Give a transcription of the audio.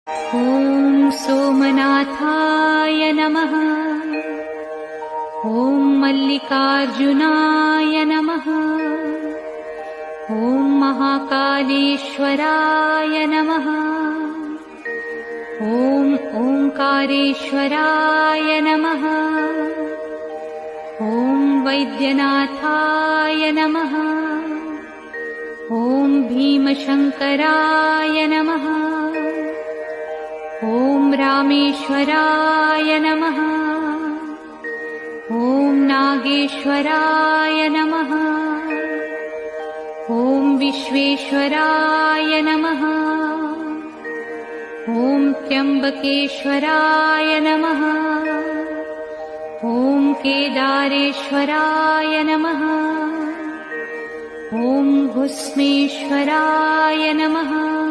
ॐ सोमनाथाय नमः। ॐ मल्लिकार्जुनाय नमः। ॐ महाकालेश्वराय नमः। ॐ ओंकारेश्वराय नमः। ॐ वैद्यनाथाय नमः। ॐ भीमशंकराय नमः। ॐ रामेश्वराय नमः। ॐ नागेश्वराय नमः। ॐ विश्वेश्वराय नमः। ॐ त्र्यंबकेश्वराय नमः। ॐ केदारेश्वराय नमः। ॐ भुस्मेश्वराय नमः।